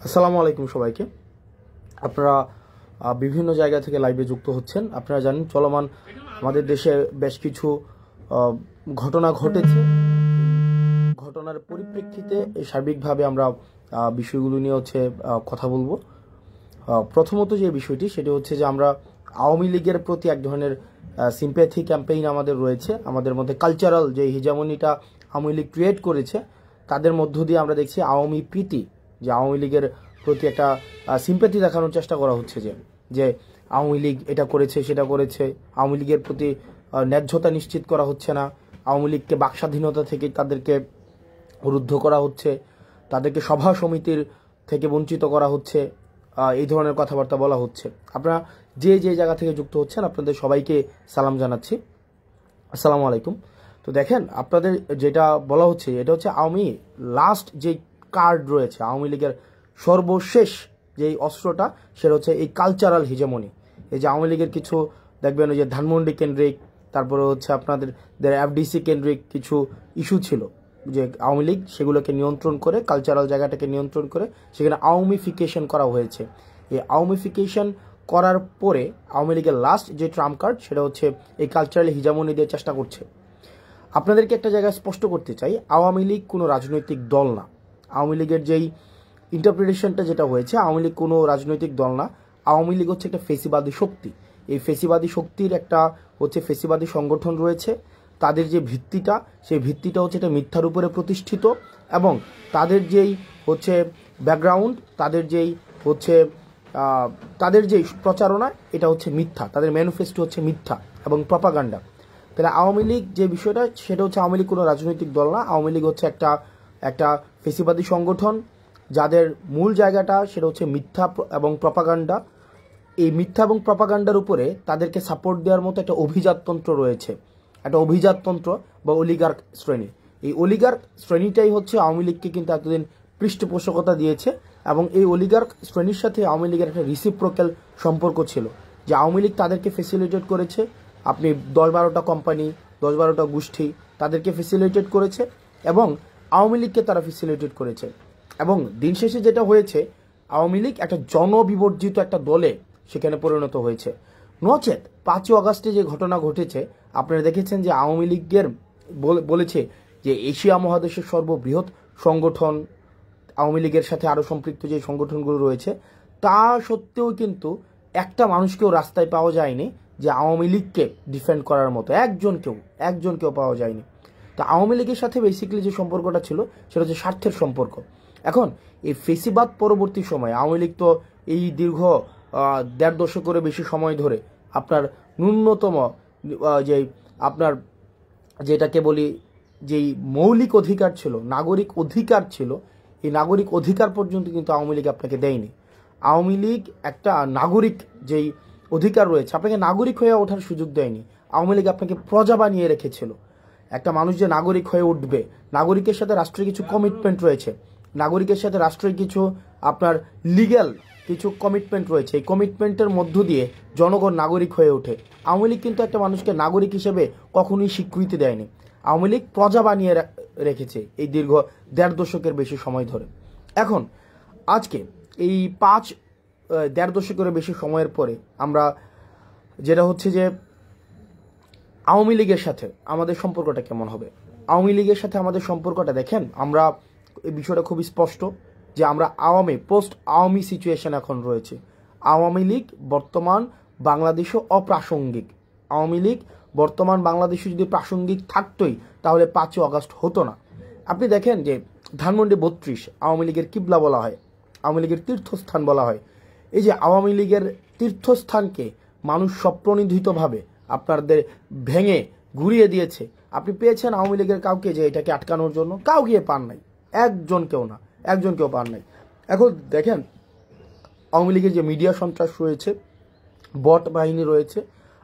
আসসালামু আলাইকুম সবাইকে। আপনারা বিভিন্ন জায়গা থেকে লাইভে যুক্ত হচ্ছেন। আপনারা জানেন চলমান আমাদের দেশে বেশ কিছু ঘটনা ঘটেছে। ঘটনার পরিপ্রেক্ষিতে সার্বিকভাবে আমরা বিষয়গুলো নিয়ে কথা বলবো। প্রথমত যে বিষয়টি সেটি হচ্ছে যে আমরা আওয়ামী লীগের প্রতি এক ধরনের সিম্প্যাথি ক্যাম্পেইন আমাদের রয়েছে। আমাদের মধ্যে কালচারাল যে হিজামনিটা আওয়ামী লীগ ক্রিয়েট করেছে, তাদের মধ্য দিয়ে আমরা দেখছি আওয়ামী প্রীতি, যে আওয়ামী লীগের প্রতি একটা সিম্প্যাথি দেখানোর চেষ্টা করা হচ্ছে, যে আওয়ামী লীগ এটা করেছে সেটা করেছে, আওয়ামী লীগের প্রতি ন্যায্যতা নিশ্চিত করা হচ্ছে না, আওয়ামী লীগকে বাকস্বাধীনতা থেকে তাদেরকে রুদ্ধ করা হচ্ছে, তাদেরকে সভা সমিতির থেকে বঞ্চিত করা হচ্ছে, এই ধরনের কথাবার্তা বলা হচ্ছে। আপনারা যে যে জায়গা থেকে যুক্ত হচ্ছেন আপনাদের সবাইকে সালাম জানাচ্ছি, আসসালামু আলাইকুম। তো দেখেন, আপনাদের যেটা বলা হচ্ছে এটা হচ্ছে আওয়ামী লাস্ট যে কার্ড রয়েছে, আওয়ামী লীগের সর্বশেষ যেই অস্ত্রটা, সেটা হচ্ছে এই কালচারাল হিজেমনি। এই যে আওয়ামী লীগের কিছু দেখবেন ওই যে ধানমন্ডি কেন্দ্রিক, তারপরে হচ্ছে আপনাদের এফডিসি কেন্দ্রিক কিছু ইস্যু ছিল, যে আওয়ামী লীগ সেগুলোকে নিয়ন্ত্রণ করে, কালচারাল জায়গাটাকে নিয়ন্ত্রণ করে সেখানে আওয়ামীফিকেশন করা হয়েছে। এই আওয়ামীফিকেশন করার পরে আওয়ামী লীগের লাস্ট যে ট্রাম্প কার্ড সেটা হচ্ছে এই কালচারাল হিজামনি দিয়ে চেষ্টা করছে। আপনাদেরকে একটা জায়গায় স্পষ্ট করতে চাই, আওয়ামী লীগ কোনো রাজনৈতিক দল না। আওয়ামী লীগের যেই ইন্টারপ্রিটেশনটা যেটা হয়েছে, আওয়ামী লীগ কোনো রাজনৈতিক দল না। আওয়ামী লীগ হচ্ছে একটা ফেসিবাদী শক্তি। এই ফেসিবাদী শক্তির একটা হচ্ছে ফেসিবাদী সংগঠন রয়েছে। তাদের যে ভিত্তিটা, সেই ভিত্তিটা হচ্ছে এটা মিথ্যার উপরে প্রতিষ্ঠিত, এবং তাদের যেই হচ্ছে ব্যাকগ্রাউন্ড, তাদের যেই প্রচারণা, এটা হচ্ছে মিথ্যা। তাদের ম্যানিফেস্টো হচ্ছে মিথ্যা এবং প্রপাগান্ডা। তাহলে আওয়ামী লীগ যে বিষয়টা, সেটা হচ্ছে আওয়ামী লীগ কোনো রাজনৈতিক দল না। আওয়ামী লীগ হচ্ছে একটা ফেসিবাদী সংগঠন, যাদের মূল জায়গাটা সেটা হচ্ছে মিথ্যা এবং প্রপাগান্ডা। এই মিথ্যা এবং প্রপাগান্ডার উপরে তাদেরকে সাপোর্ট দেওয়ার মতো একটা অভিজাততন্ত্র রয়েছে, একটা অভিজাততন্ত্র বা অলিগার্ক শ্রেণী। এই অলিগার্ক শ্রেণীটাই হচ্ছে আওয়ামী লীগকে কিন্তু এতদিন পৃষ্ঠপোষকতা দিয়েছে, এবং এই অলিগার্ক শ্রেণীর সাথে আওয়ামী লীগের একটা রিসিপ্রোক্যাল সম্পর্ক ছিল, যে আওয়ামী লীগ তাদেরকে ফেসিলিটেট করেছে। আপনি 10-12টা কোম্পানি, 10-12টা গোষ্ঠী তাদেরকে ফেসিলিটেট করেছে, এবং আওয়ামী লীগকে তারা ফেসিলিটেট করেছে। এবং দিন শেষে যেটা হয়েছে, আওয়ামী লীগ একটা জনবিবর্জিত একটা দলে সেখানে পরিণত হয়েছে। নচেত 5ই আগস্টে যে ঘটনা ঘটেছে, আপনারা দেখেছেন যে আওয়ামী লীগের বলেছে যে এশিয়া মহাদেশের সর্ববৃহৎ সংগঠন, আওয়ামী লীগের সাথে আরও সম্পৃক্ত যে সংগঠনগুলো রয়েছে, তা সত্ত্বেও কিন্তু একটা মানুষকেও রাস্তায় পাওয়া যায়নি যে আওয়ামী লীগকে ডিফেন্ড করার মতো, একজনকেও পাওয়া যায়নি। তা আওয়ামী লীগের সাথে বেসিক্যালি যে সম্পর্কটা ছিল সেটা হচ্ছে স্বার্থের সম্পর্ক। এখন এই ফেসিবাদ পরবর্তী সময়ে আওয়ামী লীগ তো এই দীর্ঘ 1.5 দশকেরও বেশি সময় ধরে আপনার ন্যূনতম যে আপনার যেটাকে বলি যেই মৌলিক অধিকার ছিল, নাগরিক অধিকার ছিল, এই নাগরিক অধিকার পর্যন্ত কিন্তু আওয়ামী লীগ আপনাকে দেয়নি। আওয়ামী লীগ একটা নাগরিক যেই অধিকার রয়েছে, আপনাকে নাগরিক হয়ে ওঠার সুযোগ দেয়নি। আওয়ামী লীগ আপনাকে প্রজা বানিয়ে রেখেছিল। একটা মানুষ যে নাগরিক হয়ে উঠবে, নাগরিকের সাথে রাষ্ট্রের কিছু কমিটমেন্ট রয়েছে, নাগরিকের সাথে রাষ্ট্রের কিছু আপনার লিগ্যাল কিছু কমিটমেন্ট রয়েছে। এই কমিটমেন্টের মধ্য দিয়ে জনগণ নাগরিক হয়ে ওঠে। আওয়ামী লীগ কিন্তু একটা মানুষকে নাগরিক হিসেবে কখনোই স্বীকৃতি দেয়নি। আওয়ামী লীগ প্রজা বানিয়ে রেখেছে এই দীর্ঘ 1.5 দশকের বেশি সময় ধরে। এখন আজকে এই 1.5 দশকের বেশি সময়ের পরে আমরা যেটা হচ্ছে যে আওয়ামী লীগের সাথে আমাদের সম্পর্কটা কেমন হবে। আওয়ামী লীগের সাথে আমাদের সম্পর্কটা দেখেন, আমরা এই বিষয়টা খুবই স্পষ্ট যে আমরা পোস্ট আওয়ামী সিচুয়েশন এখন রয়েছে। আওয়ামী লীগ বর্তমান বাংলাদেশে অপ্রাসঙ্গিক। আওয়ামী লীগ বর্তমান বাংলাদেশে যদি প্রাসঙ্গিক থাকতোই তাহলে 5ই আগস্ট হতো না। আপনি দেখেন যে ধানমন্ডি 32 আওয়ামী লীগের কিবলা বলা হয়, আওয়ামী লীগের তীর্থস্থান বলা হয়। এই যে আওয়ামী লীগের তীর্থস্থানকে মানুষ স্বপ্রণোদিতভাবে আপনাদের ভেঙে ঘুরিয়ে দিয়েছে। আপনি পেয়েছেন আওয়ামী লীগের কাউকে যে এটাকে আটকানোর জন্য? কাউকে পান নাই, একজনকেও পান নাই। এখন দেখেন আওয়ামী লীগের যে মিডিয়া সন্ত্রাস রয়েছে, বট বাহিনী রয়েছে,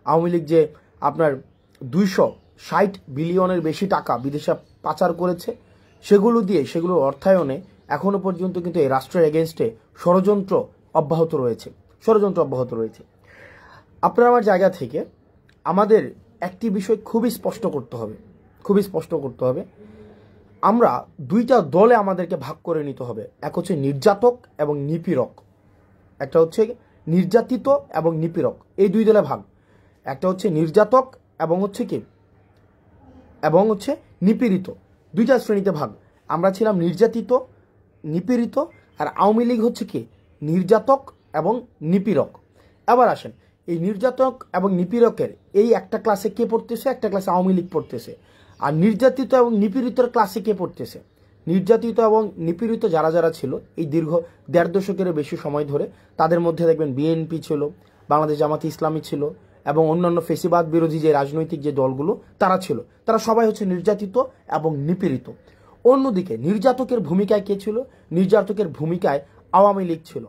আওয়ামী লীগ যে আপনার 260 বিলিয়নের বেশি টাকা বিদেশে পাচার করেছে, সেগুলোর অর্থায়নে এখনো পর্যন্ত কিন্তু এই রাষ্ট্রের এগেনস্টে ষড়যন্ত্র অব্যাহত রয়েছে। আপনার আমার জায়গা থেকে আমাদের একটি বিষয় খুবই স্পষ্ট করতে হবে। আমরা দুইটা দলে আমাদেরকে ভাগ করে নিতে হবে। এক হচ্ছে নির্যাতক এবং নিপীড়ক, একটা হচ্ছে নির্যাতিত এবং নিপীড়ক, এই দুই দলে ভাগ। একটা হচ্ছে নির্যাতক এবং হচ্ছে কি এবং হচ্ছে নিপীড়িত, দুইটা শ্রেণীতে ভাগ। আমরা ছিলাম নির্যাতিত, নিপীড়িত, আর আওয়ামী লীগ হচ্ছে কি নির্যাতক এবং নিপীড়ক। আবার আসেন, এই নির্যাতক এবং নিপীড়কের এই একটা ক্লাসে কে পড়তেছে, একটা ক্লাসে আওয়ামী লীগ পড়তেছে। আর নির্যাতিত এবং নিপীড়িতর ক্লাসে কে পড়তেছে, নির্যাতিত এবং নিপীড়িত যারা যারা ছিল এই দীর্ঘ 1.5 দশকের বেশি সময় ধরে, তাদের মধ্যে দেখবেন বিএনপি ছিল, বাংলাদেশ জামাতে ইসলামী ছিল, এবং অন্যান্য ফেসিবাদ বিরোধী যে রাজনৈতিক যে দলগুলো তারা ছিল, তারা সবাই হচ্ছে নির্যাতিত এবং নিপীড়িত। অন্যদিকে নির্যাতকের ভূমিকায় কে ছিল, নির্যাতকের ভূমিকায় আওয়ামী লীগ ছিল।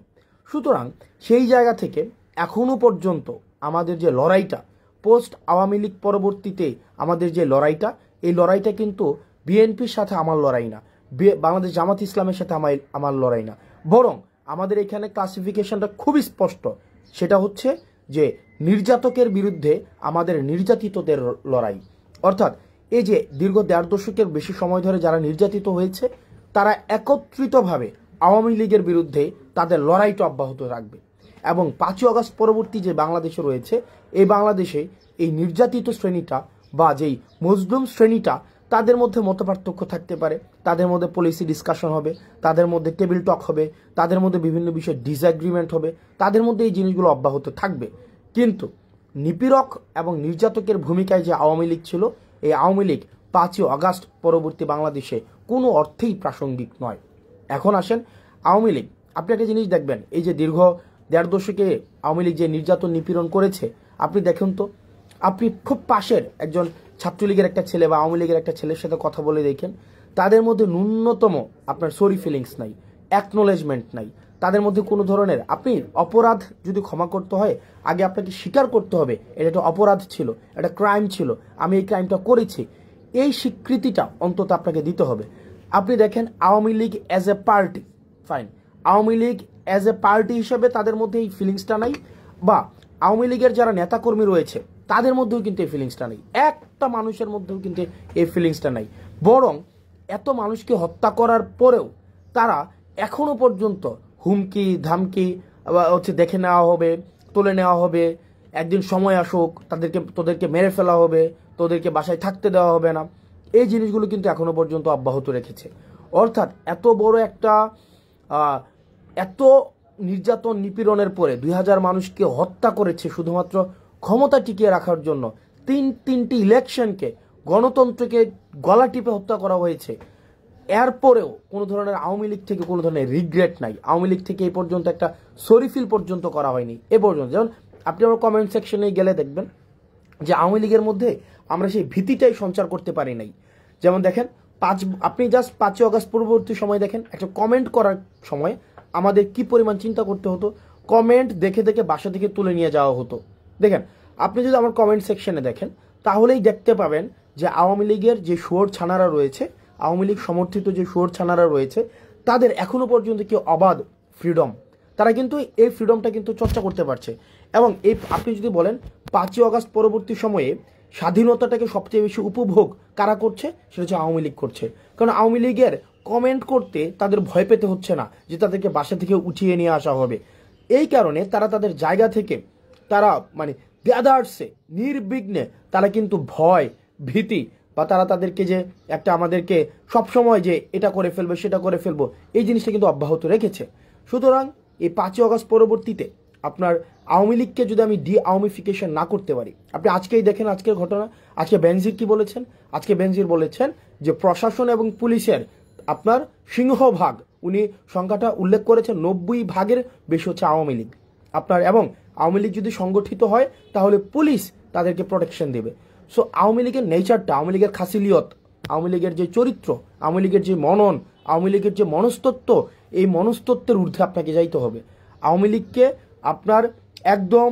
সুতরাং সেই জায়গা থেকে এখনো পর্যন্ত আমাদের যে লড়াইটা, পোস্ট আওয়ামী লীগ পরবর্তীতে আমাদের যে লড়াইটা, এই লড়াইটা কিন্তু বিএনপির সাথে আমার লড়াই না, বাংলাদেশ জামাত ইসলামের সাথে আমার লড়াই না, বরং আমাদের এখানে ক্লাসিফিকেশনটা খুবই স্পষ্ট। সেটা হচ্ছে যে নির্যাতকের বিরুদ্ধে আমাদের নির্যাতিতদের লড়াই। অর্থাৎ এই যে দীর্ঘ 1.5 দশকের বেশি সময় ধরে যারা নির্যাতিত হয়েছে, তারা একত্রিতভাবে আওয়ামী লীগের বিরুদ্ধে তাদের লড়াইটা অব্যাহত রাখবে। এবং 5ই আগস্ট পরবর্তী যে বাংলাদেশে রয়েছে, এই বাংলাদেশে এই নির্যাতিত শ্রেণীটা বা যেই মজলুম শ্রেণীটা, তাদের মধ্যে মতপার্থক্য থাকতে পারে, তাদের মধ্যে পলিসি ডিসকাশন হবে, তাদের মধ্যে টেবিল টক হবে, তাদের মধ্যে বিভিন্ন বিষয়ে ডিসএগ্রিমেন্ট হবে, তাদের মধ্যে এই জিনিসগুলো অব্যাহত থাকবে। কিন্তু নিপীড়ক এবং নির্যাতকের ভূমিকায় যে আওয়ামী লীগ ছিল, এই আওয়ামী লীগ 5ই আগস্ট পরবর্তী বাংলাদেশে কোনো অর্থেই প্রাসঙ্গিক নয়। এখন আসেন আওয়ামী লীগ, আপনি একটা জিনিস দেখবেন, এই যে দীর্ঘ 1.5 দশকে আওয়ামী লীগ যে নির্যাতন নিপীড়ন করেছে, আপনি দেখুন তো, আপনি খুব পাশের একজন ছাত্রলীগের একটা ছেলে বা আওয়ামী লীগের একটা ছেলের সাথে কথা বলে দেখেন, তাদের মধ্যে ন্যূনতম আপনার সরি ফিলিংস নাই, অ্যাকনোলেজমেন্ট নাই, তাদের মধ্যে কোনো ধরনের, আপনি অপরাধ যদি ক্ষমা করতে হয়, আগে আপনাকে স্বীকার করতে হবে এটা একটা অপরাধ ছিল, একটা ক্রাইম ছিল, আমি এই ক্রাইমটা করেছি, এই স্বীকৃতিটা অন্তত আপনাকে দিতে হবে। আপনি দেখেন Awami League as a party, fine, Awami League as a party হিসেবে তাদের মধ্যে এই ফিলিংসটা নাই, বা আওয়ামী লীগের যারা নেতাকর্মী রয়েছে তাদের মধ্যেও কিন্তু এই ফিলিংসটা নেই, একটা মানুষের মধ্যেও কিন্তু এই ফিলিংসটা নাই। বরং এত মানুষকে হত্যা করার পরেও তারা এখনো পর্যন্ত হুমকি ধামকি হচ্ছে দেখে নেওয়া হবে, তুলে নেওয়া হবে, একদিন সময় আসুক তোদেরকে মেরে ফেলা হবে, তোদেরকে বাসায় থাকতে দেওয়া হবে না, এই জিনিসগুলো কিন্তু এখনো পর্যন্ত অব্যাহত রেখেছে। অর্থাৎ এত বড় একটা এত নির্যাতন নিপীড়নের পরে 2000 মানুষকে হত্যা করেছে শুধুমাত্র ক্ষমতা টিকিয়ে রাখার জন্য, তিনটি ইলেকশনকে, গণতন্ত্রকে গলা টিপে হত্যা করা হয়েছে। এরপরেও কোনো ধরনের আওয়ামী লীগ থেকে কোনো ধরনের রিগ্রেট নাই, আওয়ামী লীগ থেকে এই পর্যন্ত একটা সরিফিল পর্যন্ত করা হয়নি এ পর্যন্ত। যেমন আপনি আমার কমেন্ট সেকশনে গেলে দেখবেন যে আওয়ামী লীগের মধ্যে আমরা সেই ভীতিটাই সঞ্চার করতে পারি নাই। যেমন দেখেন আপনি জাস্ট 5ই আগস্ট পূর্ববর্তী সময় দেখেন, একটা কমেন্ট করার সময় আমাদের কি পরিমাণ চিন্তা করতে হতো, কমেন্ট দেখে দেখে বাসা থেকে তুলে নিয়ে যাওয়া হতো। দেখেন, আপনি যদি আমার কমেন্ট সেকশনে দেখেন তাহলেই দেখতে পাবেন যে আওয়ামী লীগের যে শুয়োর ছানারা রয়েছে, আওয়ামী লীগ সমর্থিত যে শুয়োর ছানারা রয়েছে, তাদের এখনো পর্যন্ত কি অবাধ ফ্রিডম, তারা কিন্তু এই ফ্রিডমটা কিন্তু চর্চা করতে পারছে। এবং এই আপনি যদি বলেন 5ই আগস্ট পরবর্তী সময়ে স্বাধীনতাটাকে সবচেয়ে বেশি উপভোগ কারা করছে, সেটা হচ্ছে আওয়ামী লীগ করছে। কারণ আওয়ামী লীগের কমেন্ট করতে তাদের ভয় পেতে হচ্ছে না যে তাদেরকে বাসা থেকে উঠিয়ে নিয়ে আসা হবে। এই কারণে তারা তাদের জায়গা থেকে তারা মানে গ্যাদার্সে নির্বিঘ্নে তারা কিন্তু ভয় ভীতি বা তারা তাদেরকে যে একটা আমাদেরকে সবসময় যে এটা করে ফেলবো সেটা করে ফেলবো, এই জিনিসটা কিন্তু অব্যাহত রেখেছে। সুতরাং এই 5ই আগস্ট পরবর্তীতে আপনার আওয়ামী লীগকে যদি আমি আওয়ামীফিকেশন না করতে পারি, আপনি আজকেই দেখেন আজকের ঘটনা, আজকে বেনজির কি বলেছেন, আজকে বেনজির বলেছেন যে প্রশাসন এবং পুলিশের আপনার সিংহভাগ, উনি সংখ্যাটা উল্লেখ করেছেন 90 ভাগের বেশি হচ্ছে আওয়ামী লীগ আপনার। এবং আওয়ামী লীগ যদি সংগঠিত হয় তাহলে পুলিশ তাদেরকে প্রোটেকশন দেবে। সো আওয়ামী লীগের নেচারটা, আওয়ামী লীগের খাসিলিয়ত, আওয়ামী লীগের যে চরিত্র, আওয়ামী লীগের যে মনন, আওয়ামী লীগের যে মনস্তত্ত্ব, এই মনস্তত্ত্বের ঊর্ধ্বে আপনাকে যাইতে হবে। আওয়ামী লীগকে আপনার একদম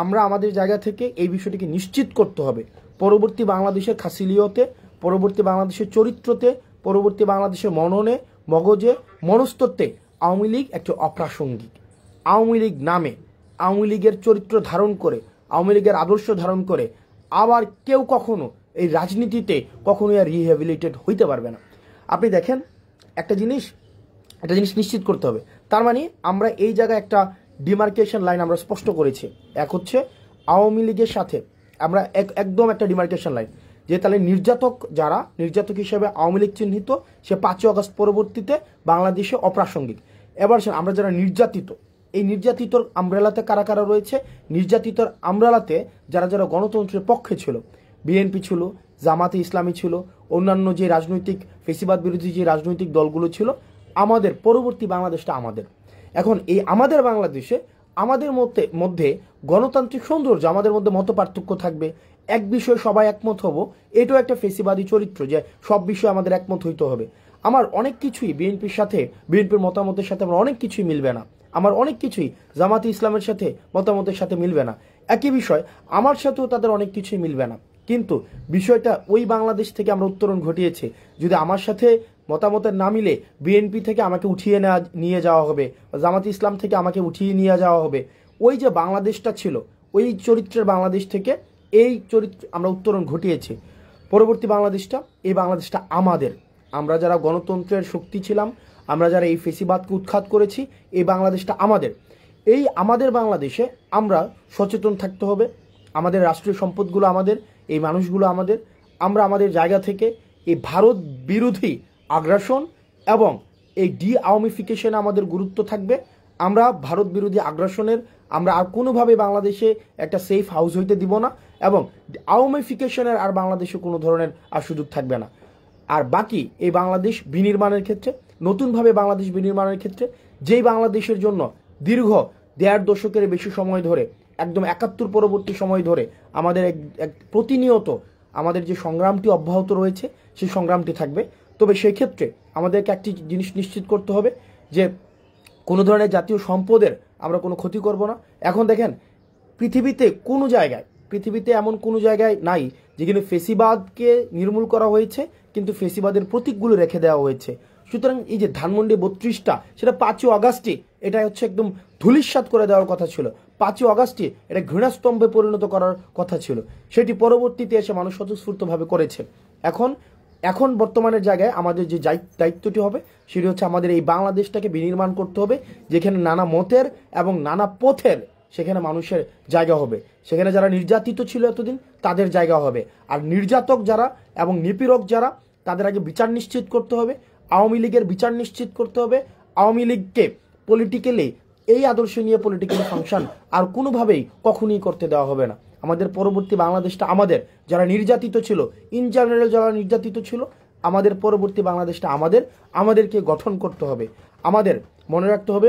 আমরা আমাদের জায়গা থেকে এই বিষয়টিকে নিশ্চিত করতে হবে, পরবর্তী বাংলাদেশের খাসিলিয়তে, পরবর্তী বাংলাদেশের চরিত্রতে, পরবর্তী বাংলাদেশের মননে, মগজে, মনস্তত্ত্বে আওয়ামী লীগ একটি অপ্রাসঙ্গিক। আওয়ামী লীগ নামে, আওয়ামী লীগের চরিত্র ধারণ করে, আওয়ামী লীগের আদর্শ ধারণ করে আবার কেউ কখনো এই রাজনীতিতে কখনোই আর রিহ্যাবিলিটেড হইতে পারবে না। আপনি দেখেন একটা জিনিস নিশ্চিত করতে হবে। তার মানে আমরা এই জায়গায় একটা ডিমার্কেশন লাইন আমরা স্পষ্ট করেছি। এক হচ্ছে আওয়ামী লীগের সাথে আমরা একদম একটা ডিমার্কেশন লাইন, যে তাহলে নির্যাতক হিসেবে আওয়ামী লীগ চিহ্নিত, সে 5ই আগস্ট পরবর্তীতে বাংলাদেশে অপ্রাসঙ্গিক। এবার আমরা যারা নির্যাতিত, এই নির্যাতিতর আমব্রেলাতে কারা কারা রয়েছে? নির্যাতিতর আমব্রেলাতে যারা গণতন্ত্রের পক্ষে ছিল, বিএনপি ছিল, জামাতে ইসলামী ছিল, অন্যান্য যে রাজনৈতিক ফেসিবাদ বিরোধী যে রাজনৈতিক দলগুলো ছিল। আমাদের পরবর্তী বাংলাদেশটা আমাদের। এখন এই আমাদের বাংলাদেশে আমাদের মধ্যে গণতান্ত্রিক সৌন্দর্য, আমাদের মধ্যে মত পার্থক্য থাকবে, এক বিষয়ে সবাই একমত হব, এটাও একটা ফেসিবাদী চরিত্র যে সব বিষয়ে আমাদের একমত হইতে হবে। আমার অনেক কিছুই বিএনপির মতামতের সাথে আমার অনেক কিছুই মিলবে না, আমার অনেক কিছুই জামাতে ইসলামের সাথে মতামতের সাথে মিলবে না। একই বিষয় আমার সাথেও তাদের অনেক কিছুই মিলবে না, কিন্তু বিষয়টা ওই বাংলাদেশ থেকে আমরা উত্তরণ ঘটিয়েছি। যদি আমার সাথে মতামতের না মিলে বিএনপি থেকে আমাকে উঠিয়ে নিয়ে যাওয়া হবে, জামাতে ইসলাম থেকে আমাকে উঠিয়ে নিয়ে যাওয়া হবে, ওই যে বাংলাদেশটা ছিল, ওই চরিত্রের বাংলাদেশ থেকে এই চরিত্র আমরা উত্তরণ ঘটিয়েছি। পরবর্তী বাংলাদেশটা, এই বাংলাদেশটা আমাদের। আমরা যারা গণতন্ত্রের শক্তি ছিলাম, আমরা যারা এই ফেসিবাদকে উৎখাত করেছি, এই বাংলাদেশটা আমাদের। এই আমাদের বাংলাদেশে আমরা সচেতন থাকতে হবে। আমাদের রাষ্ট্রীয় সম্পদগুলো আমাদের, এই মানুষগুলো আমাদের। আমরা আমাদের জায়গা থেকে এই ভারত বিরোধী আগ্রাসন এবং এই আওয়ামিফিকেশনে আমাদের গুরুত্ব থাকবে। আমরা ভারত বিরোধী আগ্রাসনের আমরা আর কোনোভাবে বাংলাদেশে একটা সেফ হাউস হইতে দিব না, এবং আওয়ামিফিকেশনের আর বাংলাদেশে কোনো ধরনের আর সুযোগ থাকবে না। আর বাকি এই বাংলাদেশ বিনির্মাণের ক্ষেত্রে, নতুনভাবে বাংলাদেশ বিনির্মাণের ক্ষেত্রে, যেই বাংলাদেশের জন্য দীর্ঘ 1.5 দশকের বেশি সময় ধরে, একদম 71 পরবর্তী সময় ধরে আমাদের প্রতিনিয়ত আমাদের যে সংগ্রামটি অব্যাহত রয়েছে, সেই সংগ্রামটি থাকবে। তবে সেই ক্ষেত্রে আমাদেরকে একটি জিনিস নিশ্চিত করতে হবে যে কোনো ধরনের জাতীয় সম্পদের আমরা কোনো ক্ষতি করব না। এখন দেখেন পৃথিবীতে এমন কোনো জায়গায় নাই যেখানে ফেসিবাদকে নির্মূল করা হয়েছে কিন্তু ফেসিবাদের প্রতীকগুলো রেখে দেওয়া হয়েছে। সুতরাং এই যে ধানমন্ডি 32টা, সেটা 5ই আগস্টে এটা হচ্ছে একদম ধূলিসাৎ করে দেওয়ার কথা ছিল। 5ই আগস্টে এটা ঘৃণাস্তম্ভে পরিণত করার কথা ছিল, সেটি পরবর্তীতে এসে মানুষ স্বতঃস্ফূর্তভাবে করেছে। এখন বর্তমানের জায়গায় আমাদের যে দায়িত্বটি হবে সেটি হচ্ছে আমাদের এই বাংলাদেশটাকে বিনির্মাণ করতে হবে, যেখানে নানা মতের এবং নানা পথের সেখানে মানুষের জায়গা হবে। সেখানে যারা নির্যাতিত ছিল এতদিন তাদের জায়গা হবে, আর নির্যাতক যারা এবং নিপীড়ক যারা, তাদের আগে বিচার নিশ্চিত করতে হবে। আওয়ামী লীগের বিচার নিশ্চিত করতে হবে। আওয়ামী লীগকে পলিটিক্যালি, এই আদর্শ নিয়ে পলিটিক্যালি ফাংশন আর কোনোভাবেই কখনোই করতে দেওয়া হবে না। আমাদের পরবর্তী বাংলাদেশটা আমাদের। যারা নির্যাতিত ছিল, ইন জেনারেল যারা নির্যাতিত ছিল, আমাদের পরবর্তী বাংলাদেশটা আমাদেরকে গঠন করতে হবে। আমাদের মনে রাখতে হবে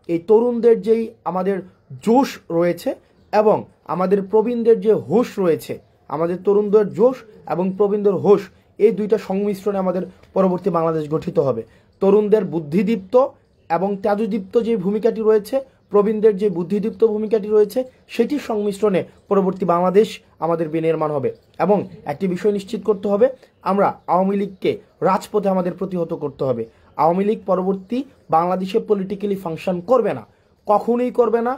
এই তরুণদের যেই আমাদের জোশ রয়েছে এবং আমাদের প্রবীণদের যে হোশ রয়েছে, আমাদের তরুণদের জোশ এবং প্রবীণদের হোশ, এই দুইটা সংমিশ্রণে আমাদের পরবর্তী বাংলাদেশ গঠিত হবে। তরুণদের বুদ্ধিদীপ্ত এবং ত্যাজদীপ্ত যে ভূমিকাটি রয়েছে, প্রবীণদের যে বুদ্ধিদীপ্ত ভূমিকাটি রয়েছে, সেটির সংমিশ্রণে পরবর্তী বাংলাদেশ আমাদের বিনির্মাণ হবে। এবং একটি বিষয় নিশ্চিত করতে হবে, আমরা আওয়ামী লীগকে রাজপথে আমাদের প্রতিহত করতে হবে। আওয়ামী লীগ পরবর্তী বাংলাদেশে পলিটিক্যালি ফাংশন করবে না, কখনোই করবে না।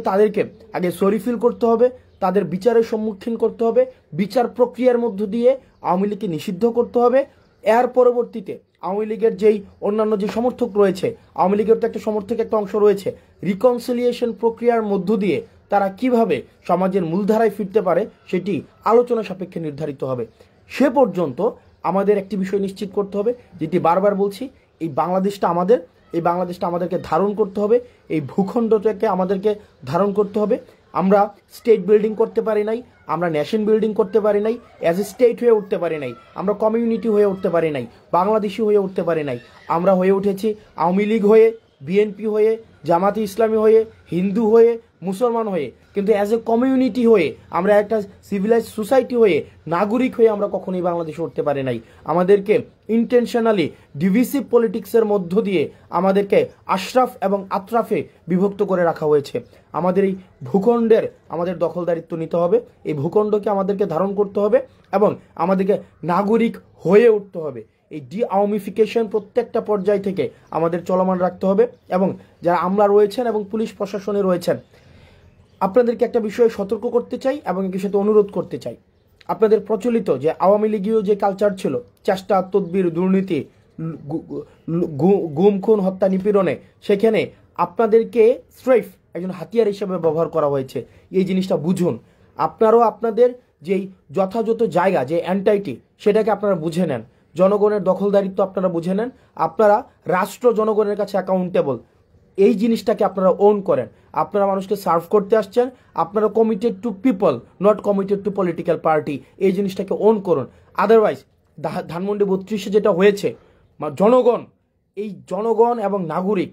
তাদেরকে আগে সরি ফিল করতে হবে, তাদের বিচারের সম্মুখীন করতে হবে, বিচার প্রক্রিয়ার মধ্য দিয়ে আওয়ামী লীগকে নিষিদ্ধ করতে হবে। এর পরবর্তীতে আওয়ামী লীগের যেই অন্যান্য যে সমর্থক রয়েছে, আওয়ামী লীগের তো একটা সমর্থক একটা অংশ রয়েছে, রিকনসিলিয়েশন প্রক্রিয়ার মধ্য দিয়ে তারা কিভাবে সমাজের মূলধারায় ফিরতে পারে সেটি আলোচনা সাপেক্ষে নির্ধারিত হবে। সে পর্যন্ত আমাদের একটি বিষয় নিশ্চিত করতে হবে, যেটি বারবার বলছি, এই বাংলাদেশটা আমাদের। এই বাংলাদেশটা আমাদেরকে ধারণ করতে হবে, এই ভূখণ্ডটাকে আমাদেরকে ধারণ করতে হবে। আমরা স্টেট বিল্ডিং করতে পারি নাই, আমরা নেশন বিল্ডিং করতে পারি নাই, অ্যাজ এ স্টেট হয়ে উঠতে পারি নাই, আমরা কমিউনিটি হয়ে উঠতে পারি নাই, বাংলাদেশি হয়ে উঠতে পারি নাই। আমরা হয়ে উঠেছি আওয়ামী লীগ হয়ে, বিএনপি হয়ে, জামাতে ইসলামী হয়ে, হিন্দু হয়ে, মুসলমান হয়ে, কিন্তু অ্যাজ এ কমিউনিটি হয়ে, আমরা একটা সিভিলাইজ সোসাইটি হয়ে, নাগরিক হয়ে আমরা কখনোই বাংলাদেশে উঠতে পারি নাই। আমাদেরকে ইন্টেনশনালি ডিভিসিভ পলিটিক্সের মধ্য দিয়ে আমাদেরকে আশরাফ এবং আতরাফে বিভক্ত করে রাখা হয়েছে। আমাদের এই ভূখণ্ডের আমাদের দখলদারিত্ব নিতে হবে, এই ভূখণ্ডকে আমাদেরকে ধারণ করতে হবে এবং আমাদেরকে নাগরিক হয়ে উঠতে হবে। এই আওয়ামিফিকেশন প্রত্যেকটা পর্যায় থেকে আমাদের চলমান রাখতে হবে। এবং যারা আমলা রয়েছেন এবং পুলিশ প্রশাসনে রয়েছেন, আপনাদেরকে একটা বিষয়ে সতর্ক করতে চাই এবং এর সাথে অনুরোধ করতে চাই। আপনাদের প্রচলিত যে আওয়ামী লীগীয় যে কালচার ছিল, চেষ্টা, তদবির, দুর্নীতি, গুম, খুন, হত্যা, নিপীড়নে, সেখানে আপনাদেরকে স্ট্রেফ একজন হাতিয়ার হিসেবে ব্যবহার করা হয়েছে। এই জিনিসটা বুঝুন। আপনারাও আপনাদের যেই যথাযথ জায়গা, যে এন্টাইটি, সেটাকে আপনারা বুঝে নেন। জনগণের দখলদারিত্ব আপনারা বুঝে নেন। আপনারা রাষ্ট্র জনগণের কাছে অ্যাকাউন্টেবল, এই জিনিসটাকে আপনারা ওন করেন। আপনারা মানুষকে সার্ভ করতে আসছেন, আপনারা committed two people, not committed two political party. এই জিনিসটাকে ওন করুন। আদারওয়াইজ ধানমন্ডি 32-এ যেটা হয়েছে, জনগণ, এই জনগণ এবং নাগরিক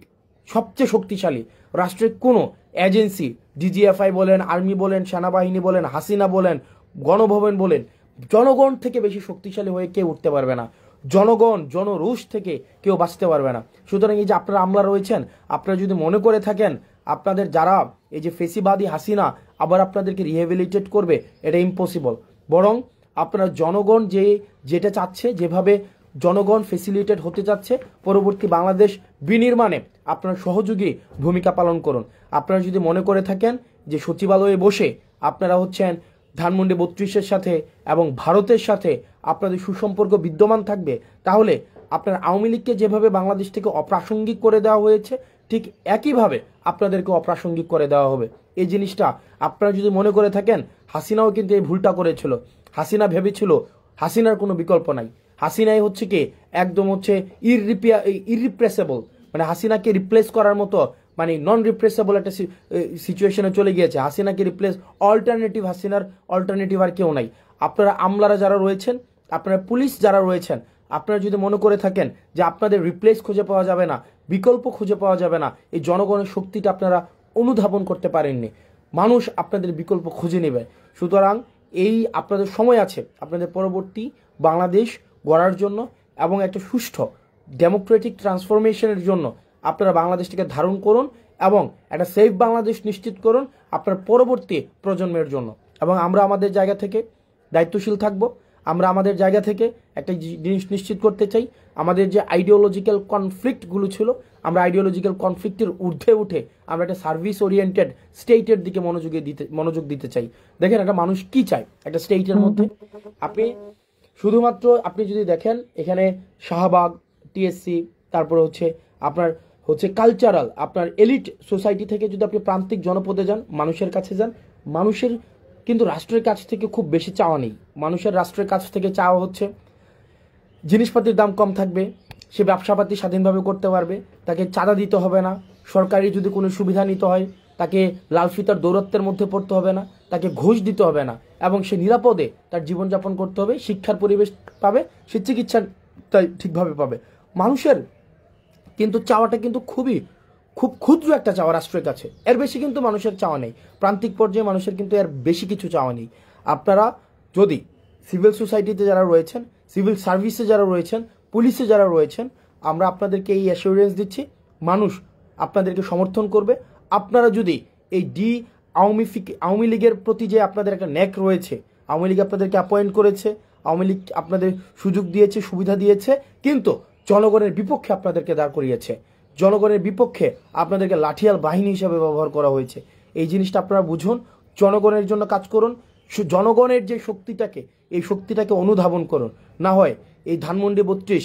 সবচেয়ে শক্তিশালী। রাষ্ট্রের কোনো এজেন্সি, ডিজিএফআই বলেন, আর্মি বলেন, সেনাবাহিনী বলেন, হাসিনা বলেন, গণভবন বলেন, জনগণ থেকে বেশি শক্তিশালী হয়ে কেউ উঠতে পারবে না। জনগণ, জনরোষ থেকে কেউ বাঁচতে পারবে না। সুতরাং এই যে আপনারা আমলা রয়েছেন, আপনারা যদি মনে করে থাকেন আপনাদের যারা এই যে ফেসিবাদী হাসিনা আবার আপনাদেরকে রিহেবিলিটেট করবে, এটা ইম্পসিবল। বরং আপনারা জনগণ যেটা চাচ্ছে, যেভাবে জনগণ ফেসিলিটেট হতে চাচ্ছে, পরবর্তী বাংলাদেশ বিনির্মাণে আপনারা সহযোগী ভূমিকা পালন করুন। আপনারা যদি মনে করে থাকেন যে সচিবালয়ে বসে আপনারা হচ্ছেন ধানমন্ডি 32-এর সাথে এবং ভারতের সাথে আপনাদের সুসম্পর্ক বিদ্যমান থাকবে, তাহলে আপনার আওয়ামী লীগকে যেভাবে বাংলাদেশ থেকে অপ্রাসঙ্গিক করে দেওয়া হয়েছে, ঠিক একইভাবে আপনাদেরকে অপ্রাসঙ্গিক করে দেওয়া হবে। এই জিনিসটা আপনারা যদি মনে করে থাকেন, হাসিনাও কিন্তু এই ভুলটা করেছিল। হাসিনা ভেবেছিল হাসিনার কোনো বিকল্প নাই। হাসিনাই হচ্ছে কি একদম হচ্ছে ইররিপ্রেসেবল, মানে হাসিনাকে রিপ্লেস করার মতো, মানে নন রিপ্রেসেবল একটা সিচুয়েশনে চলে গিয়েছে। হাসিনাকে রিপ্লেস, অল্টারনেটিভ, হাসিনার অল্টারনেটিভ আর কেউ নাই। আপনারা আমলারা যারা রয়েছেন, আপনারা পুলিশ যারা রয়েছেন, আপনারা যদি মনে করে থাকেন যে আপনাদের রিপ্লেস খুঁজে পাওয়া যাবে না, বিকল্প খুঁজে পাওয়া যাবে না, এই জনগণের শক্তিটা আপনারা অনুধাবন করতে পারেননি। মানুষ আপনাদের বিকল্প খুঁজে নেবে। সুতরাং এই আপনাদের সময় আছে আপনাদের পরবর্তী বাংলাদেশ গড়ার জন্য এবং একটা সুষ্ঠু ডেমোক্রেটিক ট্রান্সফরমেশনের জন্য। আপনারা বাংলাদেশটিকে ধারণ করুন এবং একটা সেফ বাংলাদেশ নিশ্চিত করুন আপনার পরবর্তী প্রজন্মের জন্য। এবং আমরা আমাদের জায়গা থেকে দায়িত্বশীল থাকব। আমরা আমাদের জায়গা থেকে একটা জিনিস নিশ্চিত করতে চাই, আমাদের যে আইডিওলজিক্যাল কনফ্লিক্টগুলো ছিল, আমরা আইডিওলজিক্যাল কনফ্লিক্টের ঊর্ধ্বে উঠে আমরা একটা সার্ভিস ওরিয়েন্টেড স্টেটের দিকে মনোযোগ দিতে চাই। দেখেন একটা মানুষ কি চায় একটা স্টেটের মধ্যে। আপনি যদি দেখেন এখানে শাহবাগ, টিএসসি, তারপরে হচ্ছে আপনার হচ্ছে কালচারাল, আপনার এলিট সোসাইটি থেকে যদি আপনি প্রান্তিক জনপদে যান, মানুষের কাছে যান, মানুষের কিন্তু রাষ্ট্রের কাছ থেকে খুব বেশি চাওয়া নেই। মানুষের রাষ্ট্রের কাছ থেকে চাওয়া হচ্ছে জিনিসপাতির দাম কম থাকবে, সে ব্যবসাপাতি স্বাধীনভাবে করতে পারবে, তাকে চাঁদা দিতে হবে না, সরকারি যদি কোনো সুবিধা নিতে হয় তাকে লাল ফিতার দৌরত্বের মধ্যে পড়তে হবে না, তাকে ঘুষ দিতে হবে না, এবং সে নিরাপদে তার জীবনযাপন করতে হবে, শিক্ষার পরিবেশ পাবে, সে চিকিৎসা ঠিকভাবে পাবে। মানুষের কিন্তু চাওয়াটা কিন্তু খুব ক্ষুদ্র একটা চাওয়া রাষ্ট্রের কাছে, এর বেশি কিন্তু মানুষের চাওয়া নেই। প্রান্তিক পর্যায়ে মানুষের কিন্তু এর বেশি কিছু চাওয়া নেই। আপনারা যদি সিভিল সোসাইটিতে যারা রয়েছেন, সিভিল সার্ভিসে যারা রয়েছেন, পুলিশে যারা রয়েছেন, আমরা আপনাদেরকে এই অ্যাসিওরেন্স দিচ্ছি, মানুষ আপনাদেরকে সমর্থন করবে। আপনারা যদি এই আওয়ামী লীগের প্রতি যে আপনাদের একটা ন্যাক রয়েছে, আওয়ামী লীগ আপনাদেরকে অ্যাপয়েন্ট করেছে, আওয়ামী লীগ আপনাদের সুযোগ দিয়েছে, সুবিধা দিয়েছে, কিন্তু জনগণের বিপক্ষে আপনাদেরকে দাঁড় করিয়েছে, জনগণের বিপক্ষে আপনাদেরকে লাঠিয়াল বাহিনী হিসাবে ব্যবহার করা হয়েছে। এই জিনিসটা আপনারা বুঝুন, জনগণের জন্য কাজ করুন, জনগণের যে শক্তিটাকে, এই শক্তিটাকে অনুধাবন করুন। না হয় এই ধানমন্ডি 32,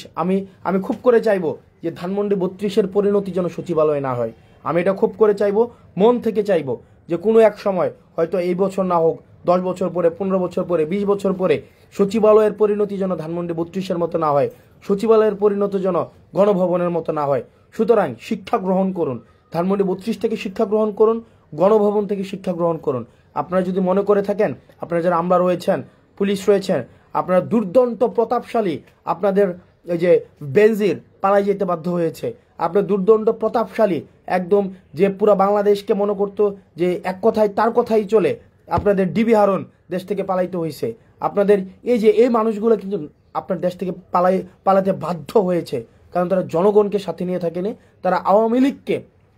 আমি খুব করে চাইবো যে ধানমন্ডি 32-এর পরিণতি যেন সচিবালয়ে না হয়। আমি এটা খুব করে চাইবো, মন থেকে চাইবো যে কোনো এক সময়, হয়তো এই বছর না হোক, 10 বছর পরে, 15 বছর পরে, 20 বছর পরে, সচিবালয়ের পরিণতি যেন ধানমন্ডি 32-এর মতো না হয়, সচিবালয়ের পরিণতি যেন গণভবনের মতো না হয়। সুতরাং শিক্ষা গ্রহণ করুন, ধানমন্ডি 32 থেকে শিক্ষা গ্রহণ করুন, গণভবন থেকে শিক্ষা গ্রহণ করুন। আপনারা যদি মনে করে থাকেন, আপনারা যারা আমলা রয়েছেন, পুলিশ রয়েছেন, আপনারা দুর্দান্ত প্রতাপশালী, আপনাদের এই যে বেনজির পালাই যেতে বাধ্য হয়েছে, আপনার দুর্দণ্ড প্রতাপশালী, একদম যে পুরো বাংলাদেশকে মনে করতো যে এক কথায় তার কথাই চলে, আপনাদের ডিবি হারুন দেশ থেকে পালাইতে হয়েছে। আপনাদের এই মানুষগুলো কিন্তু আপনার দেশ থেকে পালাতে বাধ্য হয়েছে, কারণ তারা জনগণকে সাথে নিয়ে থাকেনি, তারা আওয়ামী লীগকে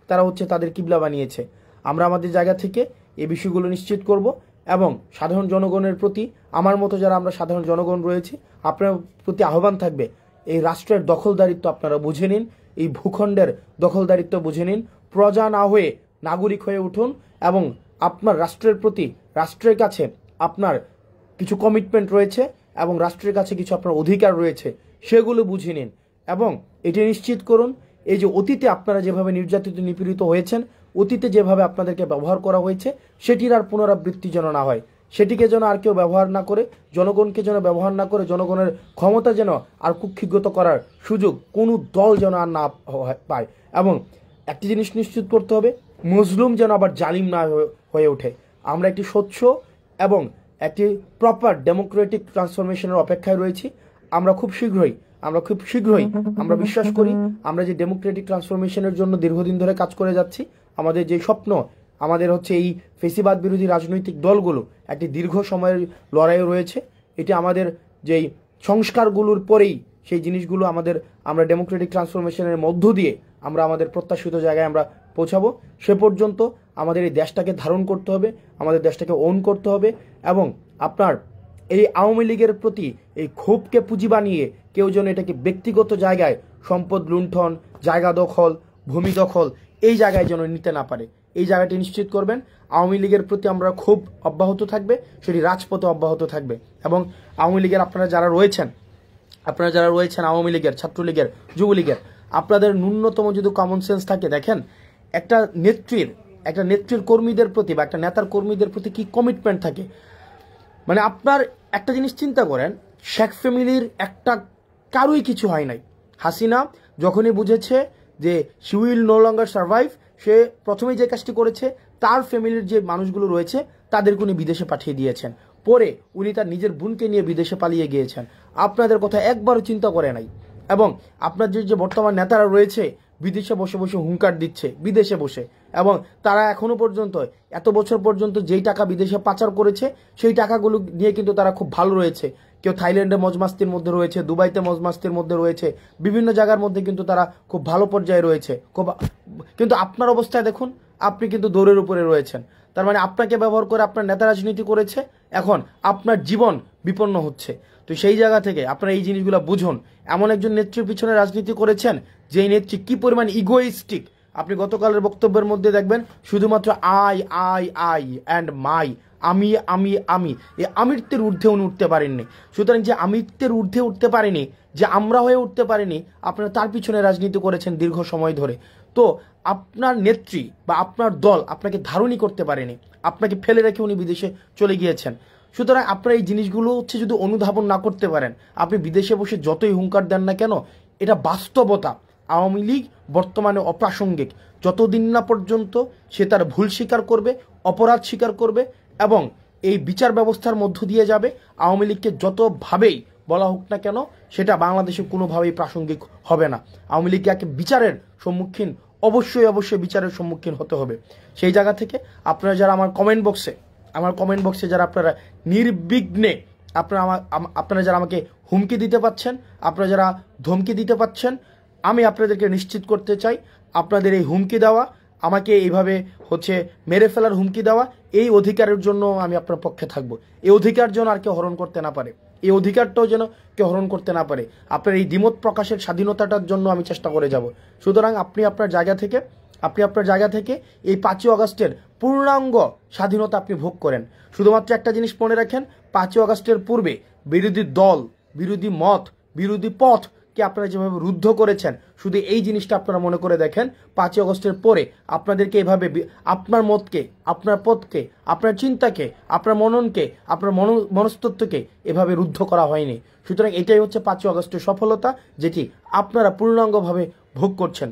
তারা হচ্ছে তাদের কিবলা বানিয়েছে। আমরা আমাদের জায়গা থেকে এই বিষয়গুলো নিশ্চিত করব এবং সাধারণ জনগণের প্রতি, আমার মতো যারা আমরা সাধারণ জনগণ রয়েছে, আপনার প্রতি আহ্বান থাকবে, এই রাষ্ট্রের দখলদারিত্ব আপনারা বুঝে নিন, এই ভূখণ্ডের দখলদারিত্ব বুঝে নিন, প্রজা না হয়ে নাগরিক হয়ে উঠুন এবং আপনার রাষ্ট্রের প্রতি, রাষ্ট্রের কাছে আপনার কিছু কমিটমেন্ট রয়েছে এবং রাষ্ট্রের কাছে কিছু আপনার অধিকার রয়েছে, সেগুলো বুঝে নিন এবং এটি নিশ্চিত করুন এই যে অতীতে আপনারা যেভাবে নির্যাতিত নিপীড়িত হয়েছেন, অতীতে যেভাবে আপনাদেরকে ব্যবহার করা হয়েছে, সেটির আর পুনরাবৃত্তি যেন না হয়, সেটিকে যেন আর কেউ ব্যবহার না করে, জনগণকে যেন ব্যবহার না করে, জনগণের ক্ষমতা যেন আর কুক্ষিগত করার সুযোগ কোনো দল যেন আর না পায়। এবং একটি জিনিস নিশ্চিত করতে হবে, মজলুম যেন আবার জালিম না হয়ে ওঠে। আমরা একটি স্বচ্ছ এবং একটি প্রপার ডেমোক্রেটিক ট্রান্সফরমেশনের অপেক্ষায় রয়েছি। আমরা খুব শীঘ্রই আমরা বিশ্বাস করি আমরা যে ডেমোক্রেটিক ট্রান্সফরমেশনের জন্য দীর্ঘদিন ধরে কাজ করে যাচ্ছি, আমাদের যে স্বপ্ন, আমাদের হচ্ছে এই ফেসিবাদ বিরোধী রাজনৈতিক দলগুলো একটি দীর্ঘ সময়ের লড়াই রয়েছে। এটি আমাদের যেই সংস্কারগুলোর পরেই সেই জিনিসগুলো আমরা ডেমোক্রেটিক ট্রান্সফরমেশনের মধ্য দিয়ে আমরা আমাদের প্রত্যাশিত জায়গায় আমরা পৌঁছাবো। সে পর্যন্ত আমাদের এই দেশটাকে ধারণ করতে হবে, আমাদের দেশটাকে ওন করতে হবে এবং আপনার এই আওয়ামী লীগের প্রতি এই ক্ষোভকে পুঁজি বানিয়ে কেউ যেন এটাকে ব্যক্তিগত জায়গায় সম্পদ লুণ্ঠন, জায়গা দখল, ভূমি দখল এই জায়গায় যেন নিতে না পারে, এই জায়গাটি নিশ্চিত করবেন। আওয়ামী লীগের প্রতি আমরা ক্ষোভ অব্যাহত থাকবে, সেটি রাজপথে অব্যাহত থাকবে এবং আওয়ামী লীগের আপনারা যারা রয়েছেন আওয়ামী লীগের, ছাত্রলীগের, যুবলীগের, আপনাদের ন্যূনতম যদি কমন সেন্স থাকে, দেখেন একটা নেত্রীর কর্মীদের প্রতি বা একটা নেতার কর্মীদের প্রতি কি কমিটমেন্ট থাকে। মানে আপনার একটা জিনিস চিন্তা করেন, শেখ ফ্যামিলির একটা কারোই কিছু হয় নাই। হাসিনা যখনই বুঝেছে যে she will no longer survive, সে প্রথমেই যে কাজটি করেছে তার ফ্যামিলির যে মানুষগুলো রয়েছে তাদেরকে উনি বিদেশে পাঠিয়ে দিয়েছেন। পরে উনি তার নিজের বোনকে নিয়ে বিদেশে পালিয়ে গিয়েছেন। আপনাদের কথা একবারও চিন্তা করে নাই। এবং আপনার যে বর্তমান নেতারা রয়েছে বিদেশে বসে বসে হুঙ্কার দিচ্ছে, বিদেশে বসে, এবং তারা এখনো পর্যন্ত এত বছর পর্যন্ত যেই টাকা বিদেশে পাচার করেছে সেই টাকাগুলো নিয়ে কিন্তু তারা খুব ভালো রয়েছে। কেউ থাইল্যান্ডে মজমাস্তির মধ্যে রয়েছে, দুবাইতে মজমাস্তির মধ্যে রয়েছে, বিভিন্ন জায়গার মধ্যে কিন্তু তারা খুব ভালো পর্যায়ে রয়েছে। কিন্তু আপনার অবস্থায় দেখুন, আপনি কিন্তু দৌড়ের উপরে রয়েছেন। তার মানে আপনাকে ব্যবহার করে আপনার নেতা রাজনীতি করেছে, এখন আপনার জীবন বিপন্ন হচ্ছে। তো সেই জায়গা থেকে আপনারা এই জিনিসগুলো বুঝুন। এমন একজন নেত্রীর পিছনে রাজনীতি করেছেন যেই নেত্রী কি পরিমাণ ইগোইস্টিক। আপনি গতকালের বক্তব্যের মধ্যে দেখবেন শুধুমাত্র আই অ্যান্ড মাই, আমি এই আমিত্বের ঊর্ধ্বে উনি উঠতে পারেননি। সুতরাং যে আমিত্বের ঊর্ধ্বে উঠতে পারেনি, যে আমরা হয়ে উঠতে পারেনি, আপনারা তার পিছনে রাজনীতি করেছেন দীর্ঘ সময় ধরে। তো আপনার নেত্রী বা আপনার দল আপনাকে ধারণই করতে পারেনি, আপনাকে ফেলে রেখে উনি বিদেশে চলে গিয়েছেন। সুতরাং আপনারা এই জিনিসগুলো হচ্ছে যদি অনুধাবন না করতে পারেন, আপনি বিদেশে বসে যতই হুঙ্কার দেন না কেন, এটা বাস্তবতা। আওয়ামী লীগ বর্তমানে অপ্রাসঙ্গিক যতদিন না পর্যন্ত সে তার ভুল স্বীকার করবে, অপরাধ স্বীকার করবে এবং এই বিচার ব্যবস্থার মধ্য দিয়ে যাবে। আওয়ামী লীগকে যতভাবেই বলা হোক না কেন, সেটা বাংলাদেশে কোনোভাবেই প্রাসঙ্গিক হবে না। আওয়ামী লীগকে বিচারের সম্মুখীন অবশ্যই বিচারের সম্মুখীন হতে হবে। সেই জায়গা থেকে আপনারা যারা আমার কমেন্ট বক্সে যারা আপনারা নির্বিঘ্নে আপনারা যারা আমাকে হুমকি দিতে পাচ্ছেন, আপনারা যারা ধমকি দিতে পাচ্ছেন, আমি আপনাদেরকে নিশ্চিত করতে চাই আপনাদের এই হুমকি দেওয়া, আমাকে এইভাবে হচ্ছে মেরে ফেলার হুমকি দেওয়া, এই অধিকারের জন্য আমি আপনার পক্ষে থাকবো। এই অধিকার যেন আর কেউ হরণ করতে না পারে, এই অধিকারটাও যেন কেউ হরণ করতে না পারে। আপনার এই দ্বিমত প্রকাশের স্বাধীনতাটার জন্য আমি চেষ্টা করে যাব। সুতরাং আপনি আপনার জায়গা থেকে এই 5ই আগস্টের পূর্ণাঙ্গ স্বাধীনতা আপনি ভোগ করেন। শুধুমাত্র একটা জিনিস মনে রাখেন, 5ই আগস্টের পূর্বে বিরোধী দল, বিরোধী মত, বিরোধী পথকে আপনারা যেভাবে রুদ্ধ করেছেন, শুধু এই জিনিসটা আপনারা মনে করে দেখেন, 5ই আগস্টের পরে আপনাদেরকে এভাবে আপনার মতকে, আপনার পথকে, আপনার চিন্তাকে, আপনার মননকে, আপনার মনস্তত্ত্বকে এভাবে রুদ্ধ করা হয়নি। সুতরাং এটাই হচ্ছে 5ই আগস্টের সফলতা, যেটি আপনারা পূর্ণাঙ্গভাবে ভোগ করছেন।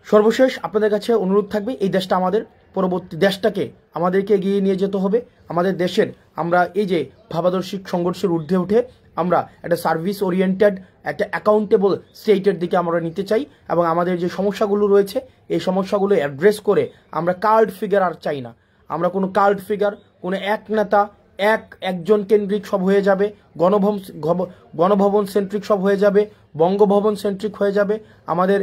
সর্বশেষ আপনাদের কাছে অনুরোধ থাকবে, এই দেশটা আমাদের, পরবর্তী দেশটাকে আমাদেরকে এগিয়ে নিয়ে যেতে হবে। আমাদের দেশের আমরা এই যে ভাবাদর্শিক সংঘর্ষের ঊর্ধ্বে উঠে আমরা একটা সার্ভিস ওরিয়েন্টেড, একটা অ্যাকাউন্টেবল স্টেটের দিকে আমরা নিতে চাই এবং আমাদের যে সমস্যাগুলো রয়েছে এই সমস্যাগুলো অ্যাড্রেস করে আমরা কাল্ট ফিগার আর চাই না। আমরা কোনো কাল্ট ফিগার, কোনো এক নেতা, একজন কেন্দ্রিক সব হয়ে যাবে, গণভবন সেন্ট্রিক সব হয়ে যাবে, বঙ্গভবন সেন্ট্রিক হয়ে যাবে। আমাদের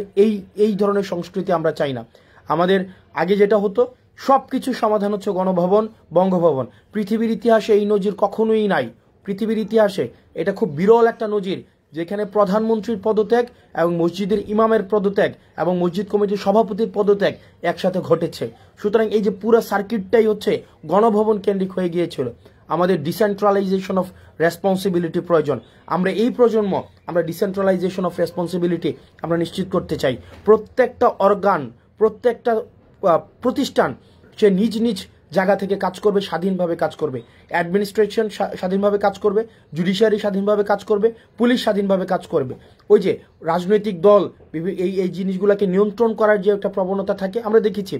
এই ধরনের সংস্কৃতি আমরা চাই না। আমাদের আগে যেটা হতো, সব কিছু সমাধান হচ্ছে গণভবন, বঙ্গভবন। পৃথিবীর ইতিহাসে এই নজির কখনোই নাই। পৃথিবীর ইতিহাসে এটা খুব বিরল একটা নজির, যেখানে প্রধানমন্ত্রীর পদত্যাগ এবং মসজিদের ইমামের পদত্যাগ এবং মসজিদ কমিটির সভাপতির পদত্যাগ একসাথে ঘটেছে। সুতরাং এই যে পুরো সার্কিটটাই হচ্ছে গণভবন কেন্দ্রিক হয়ে গিয়েছিল। আমাদের ডিসেন্ট্রালাইজেশন অফ রেসপন্সিবিলিটি প্রয়োজন। আমরা এই প্রজন্ম আমরা ডিসেন্ট্রালাইজেশন অফ রেসপন্সিবিলিটি আমরা নিশ্চিত করতে চাই। প্রত্যেকটা অর্গান, প্রত্যেকটা প্রতিষ্ঠান সে নিজ নিজ জায়গা থেকে কাজ করবে, স্বাধীনভাবে কাজ করবে। অ্যাডমিনিস্ট্রেশন স্বাধীনভাবে কাজ করবে, জুডিশিয়ারি স্বাধীনভাবে কাজ করবে, পুলিশ স্বাধীনভাবে কাজ করবে। ওই যে রাজনৈতিক দল এই জিনিসগুলোকে নিয়ন্ত্রণ করার যে একটা প্রবণতা থাকে, আমরা দেখেছি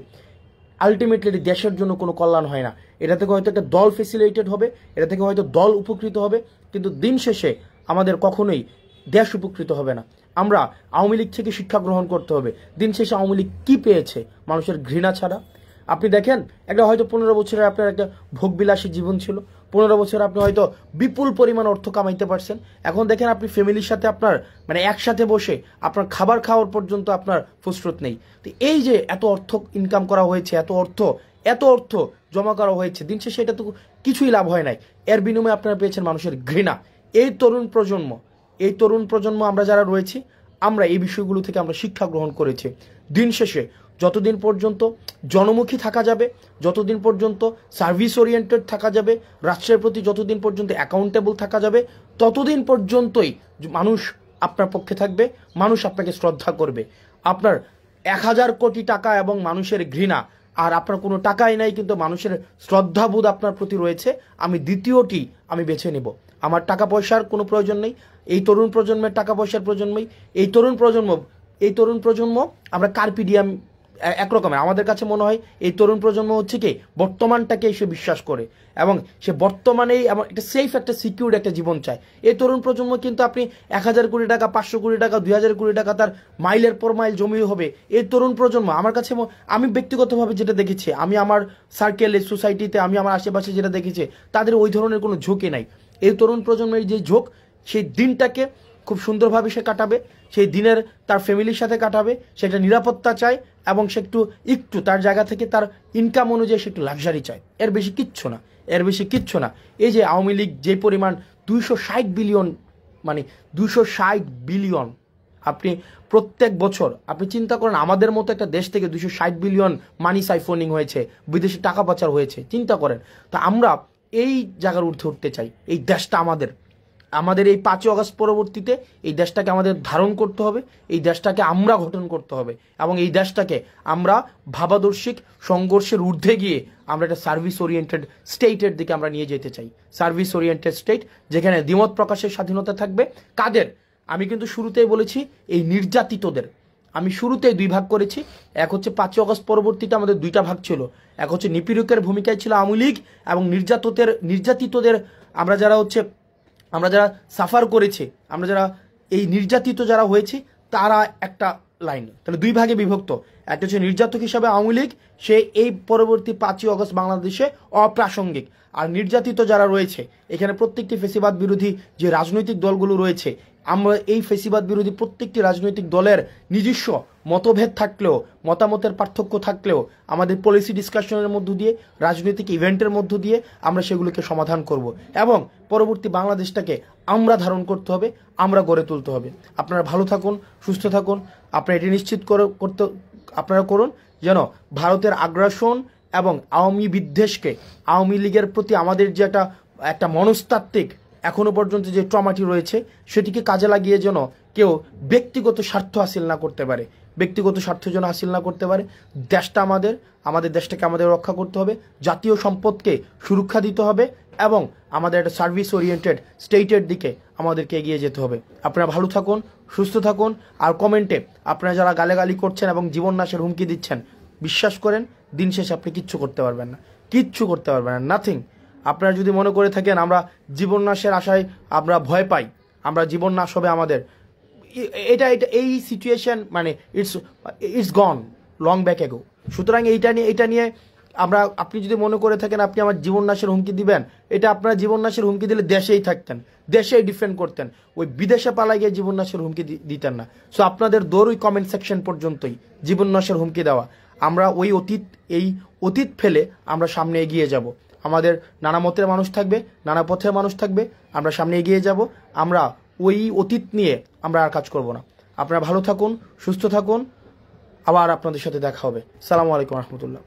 আলটিমেটলি দেশের জন্য কোনো কল্যাণ হয় না। এটা থেকে হয়তো একটা দল ফেসিলিটেড হবে, এটা থেকে হয়তো দল উপকৃত হবে, কিন্তু দিন শেষে আমাদের কখনোই দেশ উপকৃত হবে না। আমরা আওয়ামী লীগ থেকে শিক্ষা গ্রহণ করতে হবে। দিন শেষে আওয়ামী লীগ কী পেয়েছে? মানুষের ঘৃণা ছাড়া। আপনি দেখেন, একটা হয়তো 15 বছরের আপনার একটা ভোগবিলাসী জীবন ছিল, 15 বছর আপনি হয়তো বিপুল পরিমাণ অর্থ কামাইতে পারছেন। এখন দেখেন আপনি ফ্যামিলির সাথে আপনার মানে একসাথে বসে আপনার খাবার খাওয়ার পর্যন্ত আপনার ফুসরত নেই। তো এই যে এত অর্থ ইনকাম করা হয়েছে, এত অর্থ জমা করা হয়েছে, দিন শেষে এটা তো কিছুই লাভ হয় নাই। এর বিনিময়ে আপনারা পেয়েছেন মানুষের ঘৃণা। এই তরুণ প্রজন্ম আমরা যারা রয়েছি, আমরা এই বিষয়গুলো থেকে আমরা শিক্ষা গ্রহণ করেছি। দিন শেষে যতদিন পর্যন্ত জনমুখী থাকা যাবে, যতদিন পর্যন্ত সার্ভিস ওরিয়েন্টেড থাকা যাবে, রাষ্ট্রের প্রতি যতদিন পর্যন্ত অ্যাকাউন্টেবল থাকা যাবে, ততদিন পর্যন্তই মানুষ আপনার পক্ষে থাকবে, মানুষ আপনাকে শ্রদ্ধা করবে। আপনার 1000 কোটি টাকা এবং মানুষের ঘৃণা, আর আপনার কোনো টাকাই নাই কিন্তু মানুষের শ্রদ্ধাবোধ আপনার প্রতি রয়েছে, আমি দ্বিতীয়টি আমি বেছে নেব। আমার টাকা পয়সার কোনো প্রয়োজন নেই, এই তরুণ প্রজন্মের টাকা পয়সার প্রয়োজন নেই। এই তরুণ প্রজন্ম আমরা কার্পিডিয়াম একরকমের। আমাদের কাছে মনে হয় এই তরুণ প্রজন্ম হচ্ছে কি বর্তমানটাকে সে বিশ্বাস করে এবং সে বর্তমানেই এমন একটা সেফ, একটা সিকিউর একটা জীবন চায়। এই তরুণ প্রজন্ম কিন্তু আপনি 1000 কোটি টাকা, 500 কোটি টাকা, 2000 কোটি টাকা তার মাইলের পর মাইল জমি হবে। এই তরুণ প্রজন্ম আমার কাছে, আমি ব্যক্তিগতভাবে যেটা দেখেছি, আমি আমার সার্কেলে, সোসাইটিতে, আমি আমার আশেপাশে যেটা দেখেছি, তাদের ওই ধরনের কোনো ঝোঁকই নাই। এই তরুণ প্রজন্মের যে ঝোঁক, সেই দিনটাকে খুব সুন্দরভাবে সে কাটাবে, সেই দিনের তার ফ্যামিলির সাথে কাটাবে, সেটা নিরাপত্তা চায় এবং সে একটু তার জায়গা থেকে তার ইনকাম অনুযায়ী সে একটু লাক্সারি চায়। এর বেশি কিচ্ছু না। এই যে আওয়ামী লীগ যে পরিমাণ 260 বিলিয়ন, মানে 260 বিলিয়ন, আপনি প্রত্যেক বছর আপনি চিন্তা করেন, আমাদের মতো একটা দেশ থেকে 260 বিলিয়ন মানি সাইফোনিং হয়েছে, বিদেশে টাকা পাচার হয়েছে, চিন্তা করেন। তা আমরা এই জায়গার ঊর্ধ্বে উঠতে চাই। এই দেশটা আমাদের এই 5ই আগস্ট পরবর্তীতে এই দেশটাকে আমাদের ধারণ করতে হবে, এই দেশটাকে আমরা গঠন করতে হবে এবং এই দেশটাকে আমরা ভাবাদর্শিক সংঘর্ষের ঊর্ধ্বে গিয়ে আমরা একটা সার্ভিস ওরিয়েন্টেড স্টেটের দিকে আমরা নিয়ে যেতে চাই। সার্ভিস ওরিয়েন্টেড স্টেট, যেখানে দ্বিমত প্রকাশের স্বাধীনতা থাকবে। কাদের? আমি কিন্তু শুরুতেই বলেছি, এই নির্যাতিতদের। আমি শুরুতেই 2 ভাগ করেছি। এক হচ্ছে 5ই আগস্ট পরবর্তীতে আমাদের 2টা ভাগ ছিল। এক হচ্ছে নিপীড়কের ভূমিকায় ছিল আওয়ামী লীগ এবং নির্যাতিতদের আমরা যারা সাফার করেছে, আমরা যারা এই নির্যাতিত যারা হয়েছে, তারা একটা লাইন। তাহলে 2 ভাগে বিভক্ত। একটা হচ্ছে নির্যাতক হিসাবে আওয়ামী লীগ, সে এই পরবর্তী 5ই আগস্ট বাংলাদেশে অপ্রাসঙ্গিক। আর নির্যাতিত যারা রয়েছে, এখানে প্রত্যেকটি ফেসিবাদ বিরোধী যে রাজনৈতিক দলগুলো রয়েছে, আমরা এই ফেসিবাদ বিরোধী প্রত্যেকটি রাজনৈতিক দলের নিজস্ব মতভেদ থাকলেও, মতামতের পার্থক্য থাকলেও, আমাদের পলিসি ডিসকাশনের মধ্য দিয়ে, রাজনৈতিক ইভেন্টের মধ্য দিয়ে আমরা সেগুলোকে সমাধান করব এবং পরবর্তী বাংলাদেশটাকে আমরা ধারণ করতে হবে, আমরা গড়ে তুলতে হবে। আপনারা ভালো থাকুন, সুস্থ থাকুন। আপনারা এটি নিশ্চিত আপনারা করুন যেন ভারতের আগ্রাসন এবং আওয়ামী বিদ্বেষকে, আওয়ামী লীগের প্রতি আমাদের যে একটা মনস্তাত্ত্বিক এখনো পর্যন্ত যে ট্রমাটি রয়েছে, সেটিকে কাজে লাগিয়ে যেন কেউ ব্যক্তিগত স্বার্থ হাসিল না করতে পারে, দেশটা আমাদের দেশটাকে আমাদের রক্ষা করতে হবে, জাতীয় সম্পদকে সুরক্ষা দিতে হবে এবং আমাদের একটা সার্ভিস ওরিয়েন্টেড স্টেটের দিকে আমাদেরকে এগিয়ে যেতে হবে। আপনারা ভালো থাকুন, সুস্থ থাকুন। আর কমেন্টে আপনারা যারা গালাগালি করছেন এবং জীবন নাশের হুমকি দিচ্ছেন, বিশ্বাস করেন দিন শেষে আপনি কিচ্ছু করতে পারবেন না, নাথিং। আপনারা যদি মনে করে থাকেন আমরা জীবন নাশের আশায় আমরা ভয় পাই, আমরা জীবন নাশ হবে আমাদের, এই সিচুয়েশন মানে ইটস গন লং ব্যাক এগো। সুতরাং এইটা নিয়ে আপনি যদি মনে করে থাকেন আপনি আমার জীবন নাশের হুমকি দিবেন, এটা আপনারা জীবন নাশের হুমকি দিলে দেশেই থাকতেন, দেশেই ডিফেন্ড করতেন, ওই বিদেশে পালাই গিয়ে জীবন নাশের হুমকি দিতেন না। সো আপনাদের দৌড় ওই কমেন্ট সেকশন পর্যন্তই, জীবন নাশের হুমকি দেওয়া। আমরা এই অতীত ফেলে আমরা সামনে এগিয়ে যাব। আমাদের নানা মতের মানুষ থাকবে, নানা পথের মানুষ থাকবে, আমরা সামনে এগিয়ে যাব। আমরা ওই অতীত নিয়ে আমরা আর কাজ করব না। আপনারা ভালো থাকুন, সুস্থ থাকুন। আবার আপনাদের সাথে দেখা হবে। আসসালামু আলাইকুম রহমতুল্লাহ।